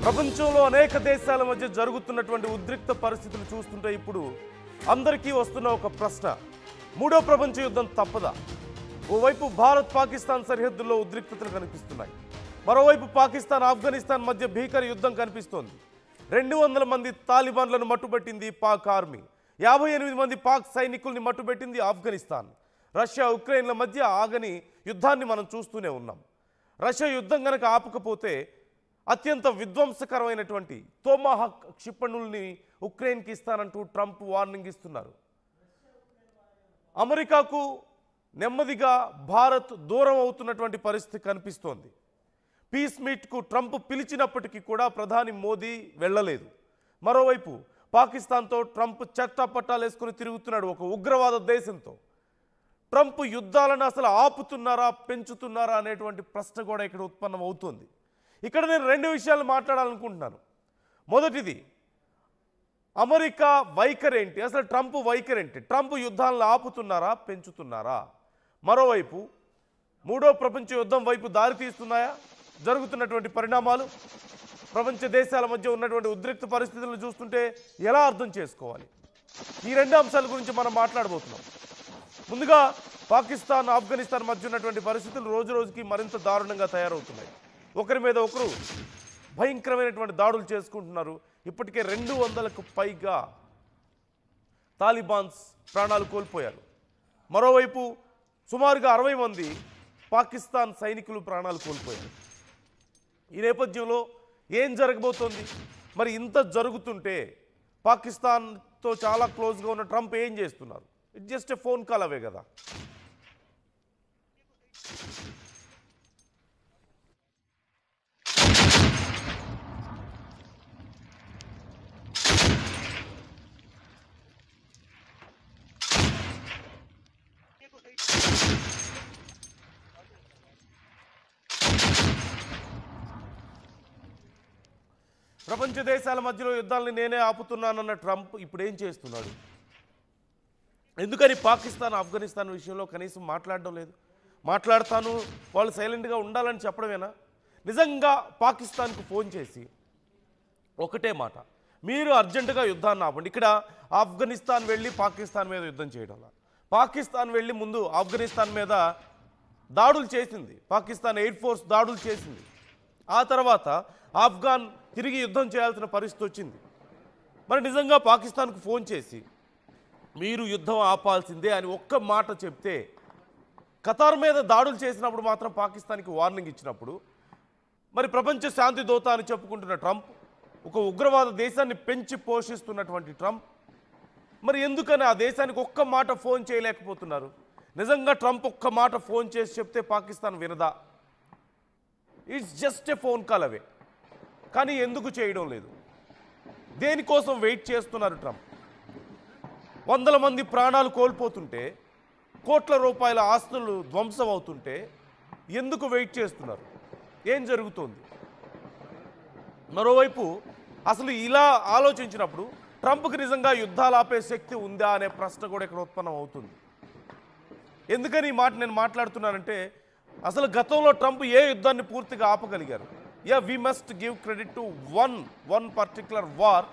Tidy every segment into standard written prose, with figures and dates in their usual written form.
ప్రపంచంలో అనేక దేశాల మధ్య జరుగుతున్నటువంటి ఉద్రిక్త పరిస్థితులు చూస్తుంటే ఇప్పుడు అందరికీ వస్తున్న ఒక ప్రశ్న, మూడో ప్రపంచ యుద్ధం తప్పదా? ఓవైపు భారత్ పాకిస్తాన్ సరిహద్దుల్లో ఉద్రిక్తతలు కనిపిస్తున్నాయి, మరోవైపు పాకిస్తాన్ ఆఫ్ఘనిస్తాన్ మధ్య భీకర యుద్ధం కనిపిస్తోంది. 200 మంది తాలిబాన్లను మట్టుబెట్టింది పాక్ ఆర్మీ, 58 మంది పాక్ సైనికుల్ని మట్టుబెట్టింది ఆఫ్ఘనిస్తాన్. రష్యా ఉక్రెయిన్ల మధ్య ఆగని యుద్ధాన్ని మనం చూస్తూనే ఉన్నాం. రష్యా యుద్ధం గనక ఆపకపోతే అత్యంత విధ్వంసకరమైనటువంటి తోమాహక్ క్షిపణుల్ని ఉక్రెయిన్కి ఇస్తానంటూ ట్రంప్ వార్నింగ్ ఇస్తున్నారు. అమెరికాకు నెమ్మదిగా భారత్ దూరం అవుతున్నటువంటి పరిస్థితి కనిపిస్తోంది. పీస్ మీట్కు ట్రంప్ పిలిచినప్పటికీ కూడా ప్రధాని మోదీ వెళ్ళలేదు. మరోవైపు పాకిస్తాన్తో ట్రంప్ చట్టపట్టాలు వేసుకుని తిరుగుతున్నాడు ఒక ఉగ్రవాద దేశంతో. ట్రంప్ యుద్ధాలను అసలు ఆపుతున్నారా పెంచుతున్నారా అనేటువంటి ప్రశ్న కూడా ఇక్కడ ఉత్పన్నం అవుతుంది. ఇక్కడ నేను 2 విషయాలు మాట్లాడాలనుకుంటున్నాను. మొదటిది, అమెరికా వైఖరి ఏంటి, అసలు ట్రంప్ వైఖరి ఏంటి? ట్రంప్ యుద్ధాలను ఆపుతున్నారా పెంచుతున్నారా? మరోవైపు మూడో ప్రపంచ యుద్ధం వైపు దారి తీస్తున్నాయా జరుగుతున్నటువంటి పరిణామాలు? ప్రపంచ దేశాల మధ్య ఉన్నటువంటి ఉద్రిక్త పరిస్థితులను చూస్తుంటే ఎలా అర్థం చేసుకోవాలి? ఈ 2 అంశాల గురించి మనం మాట్లాడబోతున్నాం. ముందుగా పాకిస్తాన్ ఆఫ్ఘనిస్తాన్ మధ్య ఉన్నటువంటి పరిస్థితులు రోజు రోజుకి మరింత దారుణంగా తయారవుతున్నాయి. ఒకరి మీద ఒకరు భయంకరమైనటువంటి దాడులు చేసుకుంటున్నారు. ఇప్పటికే 200కు పైగా తాలిబాన్స్ ప్రాణాలు కోల్పోయారు. మరోవైపు సుమారుగా 60 మంది పాకిస్తాన్ సైనికులు ప్రాణాలు కోల్పోయారు. ఈ నేపథ్యంలో ఏం జరగబోతోంది? మరి ఇంత జరుగుతుంటే పాకిస్తాన్తో చాలా క్లోజ్గా ఉన్న ట్రంప్ ఏం చేస్తున్నారు? It just a phone call away కదా. ప్రపంచ దేశాల మధ్యలో యుద్ధాలని నేనే ఆపుతున్నానన్న ట్రంప్ ఇప్పుడు ఏం చేస్తున్నాడు? ఎందుకని పాకిస్తాన్ ఆఫ్ఘనిస్తాన్ విషయంలో కనీసం మాట్లాడడం లేదు? మాట్లాడతాను, వాళ్ళు సైలెంట్గా ఉండాలని చెప్పడమేనా? నిజంగా పాకిస్తాన్కు ఫోన్ చేసి ఒకటే మాట, మీరు అర్జెంటుగా యుద్ధాన్ని ఆపండి. ఇక్కడ ఆఫ్ఘనిస్తాన్ వెళ్ళి పాకిస్తాన్ మీద యుద్ధం చేయడంలా, పాకిస్తాన్ వెళ్ళి ముందు ఆఫ్ఘనిస్తాన్ మీద దాడులు చేసింది, పాకిస్తాన్ ఎయిర్ ఫోర్స్ దాడులు చేసింది. ఆ తర్వాత ఆఫ్ఘాన్ తిరిగి యుద్ధం చేయాల్సిన పరిస్థితి వచ్చింది. మరి నిజంగా పాకిస్తాన్కు ఫోన్ చేసి మీరు యుద్ధం ఆపాల్సిందే అని ఒక్క మాట చెప్తే, ఖతార్ మీద దాడులు చేసినప్పుడు మాత్రం పాకిస్తాన్కి వార్నింగ్ ఇచ్చినప్పుడు, మరి ప్రపంచ శాంతి దూత అని చెప్పుకుంటున్న ట్రంప్, ఒక ఉగ్రవాద దేశాన్ని పెంచి పోషిస్తున్నటువంటి ట్రంప్, మరి ఎందుకని ఆ దేశానికి ఒక్క మాట ఫోన్ చేయలేకపోతున్నారు? నిజంగా ట్రంప్ ఒక్క మాట ఫోన్ చేసి చెప్తే పాకిస్తాన్ వినదా? It's just a phone call away. కానీ ఎందుకు చేయడం లేదు? దేనికోసం వెయిట్ చేస్తున్నారు ట్రంప్? 100 మంది ప్రాణాలు కోల్పోతుంటే, కోట్ల రూపాయల ఆస్తులు ధ్వంసం అవుతుంటే ఎందుకు వెయిట్ చేస్తున్నారు? ఏం జరుగుతోంది? మరోవైపు అసలు ఇలా ఆలోచించినప్పుడు ట్రంప్కి నిజంగా యుద్ధాలు ఆపే శక్తి ఉందా అనే ప్రశ్న కూడా ఇక్కడ ఉత్పన్నం అవుతుంది. ఎందుకని ఈ మాట నేను మాట్లాడుతున్నానంటే, అసలు గతంలో ట్రంప్ ఏ యుద్ధాన్ని పూర్తిగా ఆపగలిగారు? We must give credit to one particular war.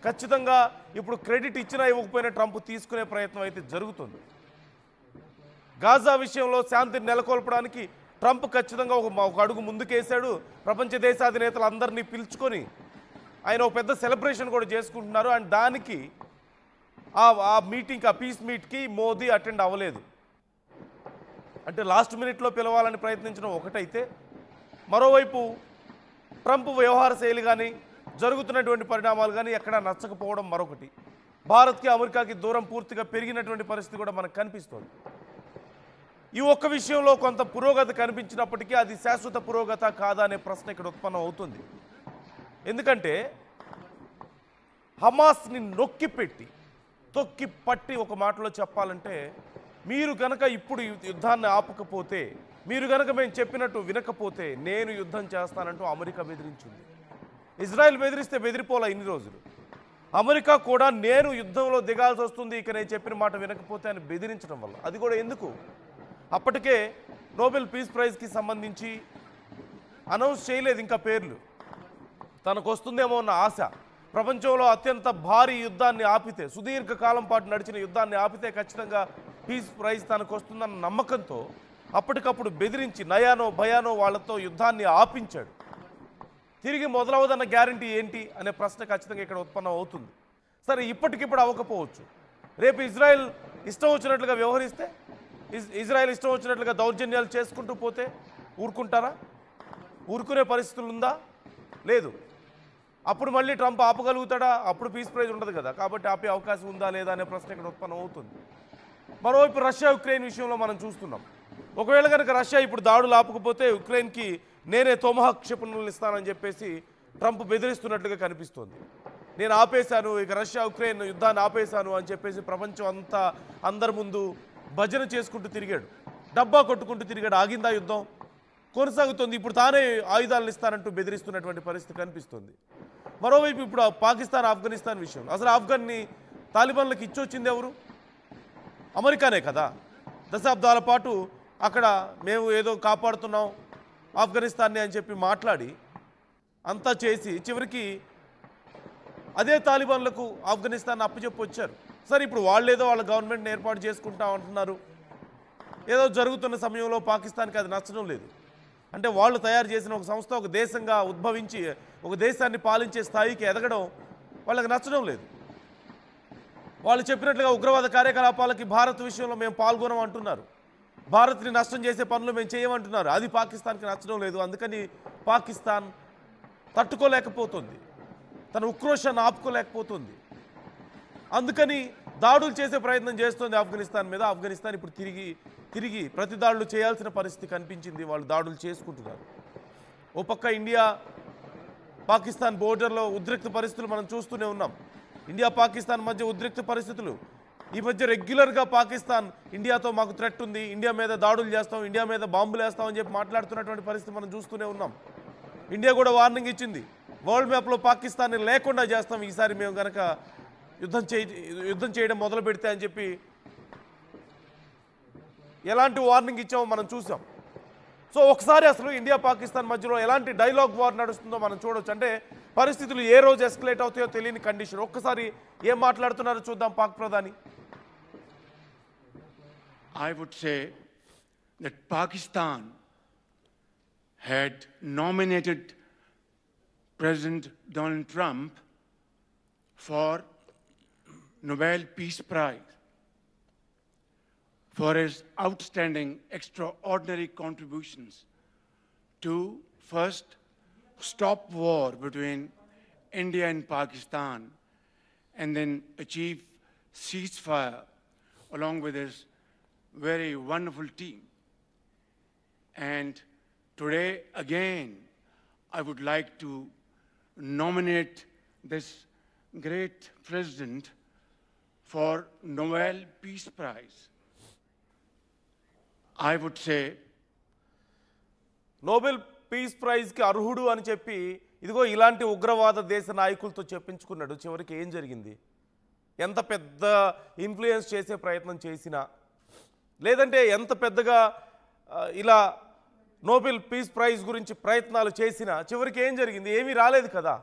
ఖచ్చితంగా ఇప్పుడు క్రెడిట్ ఇచ్చినా ఇవ్వకపోయినా ట్రంప్ తీసుకునే ప్రయత్నం అయితే జరుగుతుంది. గాజా విషయంలో శాంతిని నెలకొల్పడానికి ట్రంప్ ఖచ్చితంగా ఒక అడుగు ముందుకేశాడు. ప్రపంచ దేశాధినేతలు అందరినీ పిలుచుకొని ఆయన ఒక పెద్ద సెలబ్రేషన్ కూడా చేసుకుంటున్నారు. అండ్ దానికి ఆ మీటింగ్కి, ఆ పీస్ మీట్కి మోదీ అటెండ్ అవ్వలేదు. అంటే లాస్ట్ మినిట్లో పిలవాలని ప్రయత్నించడం ఒకటైతే, మరోవైపు ట్రంప్ వ్యవహార శైలి కానీ జరుగుతున్నటువంటి పరిణామాలు కానీ ఎక్కడా నచ్చకపోవడం మరొకటి. భారత్కి అమెరికాకి దూరం పూర్తిగా పెరిగినటువంటి పరిస్థితి కూడా మనకు కనిపిస్తుంది. ఈ ఒక్క విషయంలో కొంత పురోగతి కనిపించినప్పటికీ అది శాశ్వత పురోగత కాదా అనే ప్రశ్న ఇక్కడ ఉత్పన్నం అవుతుంది. ఎందుకంటే హమాస్ని నొక్కిపెట్టి తొక్కి పట్టి ఒక మాటలో చెప్పాలంటే, మీరు కనుక ఇప్పుడు యుద్ధాన్ని ఆపకపోతే, మీరు కనుక మేము చెప్పినట్టు వినకపోతే నేను యుద్ధం చేస్తానంటూ అమెరికా బెదిరించింది. ఇజ్రాయెల్ బెదిరిస్తే బెదిరిపోలే ఇన్ని రోజులు. అమెరికా కూడా నేను యుద్ధంలో దిగాల్సి వస్తుంది ఇక నేను చెప్పిన మాట వినకపోతే అని బెదిరించడం వల్ల. అది కూడా ఎందుకు? అప్పటికే నోబెల్ పీస్ ప్రైజ్కి సంబంధించి అనౌన్స్ చేయలేదు ఇంకా పేర్లు. తనకు వస్తుందేమో అన్న ఆశ, ప్రపంచంలో అత్యంత భారీ యుద్ధాన్ని ఆపితే, సుదీర్ఘ కాలం పాటు నడిచిన యుద్ధాన్ని ఆపితే ఖచ్చితంగా పీస్ ప్రైజ్ తనకు వస్తుందన్న నమ్మకంతో అప్పటికప్పుడు బెదిరించి నయానో భయానో వాళ్ళతో యుద్ధాన్ని ఆపించాడు. తిరిగి మొదలవదన్న గ్యారంటీ ఏంటి అనే ప్రశ్న ఖచ్చితంగా ఇక్కడ ఉత్పన్నం అవుతుంది. సరే, ఇప్పటికిప్పుడు అవ్వకపోవచ్చు. రేపు ఇజ్రాయెల్ ఇష్టం వచ్చినట్లుగా వ్యవహరిస్తే, ఇజ్రాయెల్ ఇష్టం వచ్చినట్లుగా దౌర్జన్యాలు చేసుకుంటూ పోతే ఊరుకుంటారా? ఊరుకునే పరిస్థితులు ఉందా? లేదు. అప్పుడు మళ్ళీ ట్రంప్ ఆపగలుగుతాడా? అప్పుడు పీస్ ప్రైజ్ ఉండదు కదా. కాబట్టి ఆపే అవకాశం ఉందా లేదా అనే ప్రశ్న ఇక్కడ ఉత్పన్నం అవుతుంది. మరోవైపు రష్యా ఉక్రెయిన్ విషయంలో మనం చూస్తున్నాం. ఒకవేళ కనుక రష్యా ఇప్పుడు దాడులు ఆపకపోతే ఉక్రెయిన్కి నేనే తోమహాక్ క్షిపణులను ఇస్తానని చెప్పేసి ట్రంప్ బెదిరిస్తున్నట్లుగా కనిపిస్తోంది. నేను ఆపేశాను, ఇక రష్యా ఉక్రెయిన్ యుద్ధాన్ని ఆపేశాను అని చెప్పేసి ప్రపంచం అంతా అందరి ముందు భజన చేసుకుంటూ తిరిగాడు, డబ్బా కొట్టుకుంటూ తిరిగాడు. ఆగిందా యుద్ధం? కొనసాగుతుంది. ఇప్పుడు తానే ఆయుధాలను ఇస్తానంటూ బెదిరిస్తున్నటువంటి పరిస్థితి కనిపిస్తుంది. మరోవైపు ఇప్పుడు పాకిస్తాన్ ఆఫ్ఘనిస్తాన్ విషయం, అసలు ఆఫ్ఘన్ని తాలిబాన్లకు ఇచ్చొచ్చింది ఎవరు? అమెరికానే కదా. దశాబ్దాల పాటు అక్కడ మేము ఏదో కాపాడుతున్నాం ఆఫ్ఘనిస్తాన్ని అని చెప్పి మాట్లాడి అంతా చేసి చివరికి అదే తాలిబాన్లకు ఆఫ్ఘనిస్తాన్ అప్పచెప్పి వచ్చారు. సరే, ఇప్పుడు వాళ్ళేదో వాళ్ళ గవర్నమెంట్ని ఏర్పాటు చేసుకుంటాం అంటున్నారు. ఏదో జరుగుతున్న సమయంలో పాకిస్తాన్కి అది నచ్చడం లేదు. అంటే వాళ్ళు తయారు చేసిన ఒక సంస్థ ఒక దేశంగా ఉద్భవించి ఒక దేశాన్ని పాలించే స్థాయికి ఎదగడం వాళ్ళకి నచ్చడం లేదు. వాళ్ళు చెప్పినట్లుగా ఉగ్రవాద కార్యకలాపాలకి భారత్ విషయంలో మేము పాల్గొనం అంటున్నారు. భారత్ని నష్టం చేసే పనులు మేము చేయమంటున్నారు. అది పాకిస్తాన్కి నచ్చడం లేదు. అందుకని పాకిస్తాన్ తట్టుకోలేకపోతుంది, తన ఉక్రోషాన్ని ఆపుకోలేకపోతుంది. అందుకని దాడులు చేసే ప్రయత్నం చేస్తుంది ఆఫ్ఘనిస్తాన్ మీద. ఆఫ్ఘనిస్తాన్ ఇప్పుడు తిరిగి ప్రతి దాడులు చేయాల్సిన పరిస్థితి కనిపించింది. వాళ్ళు దాడులు చేసుకుంటున్నారు. ఓ పక్క ఇండియా పాకిస్తాన్ బోర్డర్లో ఉద్రిక్త పరిస్థితులు మనం చూస్తూనే ఉన్నాం. ఇండియా పాకిస్తాన్ మధ్య ఉద్రిక్త పరిస్థితులు. ఈ మధ్య రెగ్యులర్గా పాకిస్తాన్ ఇండియాతో మాకు థ్రెట్ ఉంది, ఇండియా మీద దాడులు చేస్తాం, ఇండియా మీద బాంబులు వేస్తాం అని చెప్పి మాట్లాడుతున్నటువంటి పరిస్థితి మనం చూస్తూనే ఉన్నాం. ఇండియా కూడా వార్నింగ్ ఇచ్చింది, వరల్డ్ మ్యాప్లో పాకిస్తాన్ని లేకుండా చేస్తాం ఈసారి మేము కనుక యుద్ధం చేయడం మొదలు పెడితే అని చెప్పి ఎలాంటి వార్నింగ్ ఇచ్చామో మనం చూసాం. సో ఒకసారి అసలు ఇండియా పాకిస్తాన్ మధ్యలో ఎలాంటి డైలాగ్ వార్ నడుస్తుందో మనం చూడవచ్చు. అంటే పరిస్థితులు ఏ రోజు ఎస్కలేట్ అవుతాయో తెలియని కండిషన్. ఒక్కసారి ఏం మాట్లాడుతున్నారో చూద్దాం పాక్ ప్రధాని. I would say that Pakistan had nominated President Donald Trump for Nobel Peace Prize for his outstanding, extraordinary contributions to first stop war between India and Pakistan and then achieve ceasefire along with his very wonderful team. And today again I would like to nominate this great president for Nobel Peace Prize. I would say Nobel peace ప్రైజ్కి అర్హుడు అని చెప్పి ఇదిగో ఇలాంటి ఉగ్రవాద దేశ నాయకులతో చెప్పించుకున్నాడు. చివరికి ఏం జరిగింది? ఎంత పెద్ద ఇన్ఫ్లుయెన్స్ చేసే ప్రయత్నం చేసినా, లేదంటే ఎంత పెద్దగా ఇలా నోబెల్ పీస్ ప్రైజ్ గురించి ప్రయత్నాలు చేసినా చివరికి ఏం జరిగింది? ఏమీ రాలేదు కదా.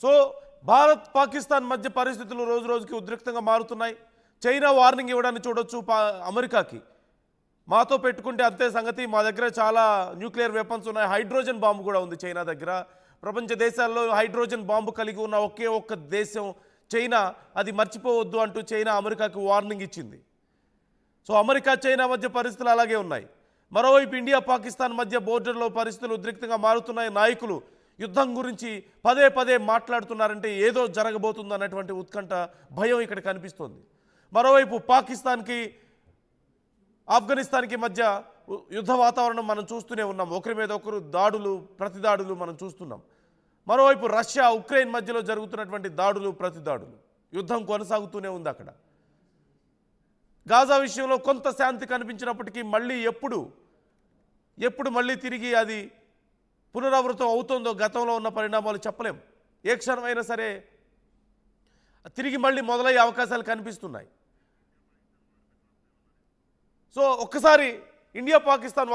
సో భారత్ పాకిస్తాన్ మధ్య పరిస్థితులు రోజు రోజుకి ఉద్రిక్తంగా మారుతున్నాయి. చైనా వార్నింగ్ ఇవ్వడాన్ని చూడొచ్చు అమెరికాకి. మాతో పెట్టుకుంటే అంతే సంగతి, మా దగ్గర చాలా న్యూక్లియర్ వెపన్స్ ఉన్నాయి, హైడ్రోజన్ బాంబు కూడా ఉంది చైనా దగ్గర. ప్రపంచ దేశాల్లో హైడ్రోజన్ బాంబు కలిగి ఉన్న ఒకే ఒక్క దేశం చైనా, అది మర్చిపోవద్దు అంటూ చైనా అమెరికాకి వార్నింగ్ ఇచ్చింది. సో అమెరికా చైనా మధ్య పరిస్థితులు అలాగే ఉన్నాయి. మరోవైపు ఇండియా పాకిస్తాన్ మధ్య బోర్డర్లో పరిస్థితులు ఉద్రిక్తంగా మారుతున్నాయి. నాయకులు యుద్ధం గురించి పదే పదే మాట్లాడుతున్నారంటే ఏదో జరగబోతుంది అన్నటువంటి ఉత్కంఠ, భయం ఇక్కడ కనిపిస్తోంది. మరోవైపు పాకిస్తాన్కి ఆఫ్ఘనిస్తాన్కి మధ్య యుద్ధ వాతావరణం మనం చూస్తూనే ఉన్నాం. ఒకరి మీద ఒకరు దాడులు, ప్రతిదాడులు మనం చూస్తున్నాం. మరోవైపు రష్యా ఉక్రెయిన్ మధ్యలో జరుగుతున్నటువంటి దాడులు, ప్రతిదాడులు, యుద్ధం కొనసాగుతూనే ఉంది అక్కడ. గాజా విషయంలో కొంత శాంతి కనిపించినప్పటికీ మళ్ళీ ఎప్పుడు మళ్ళీ తిరిగి అది పునరావృతం అవుతుందో గతంలో ఉన్న పరిణామాలు చెప్పలేం. ఏ క్షణమైనా సరే తిరిగి మళ్ళీ మొదలయ్యే అవకాశాలు కనిపిస్తున్నాయి. సో ఒక్కసారి ఇండియా పాకిస్తాన్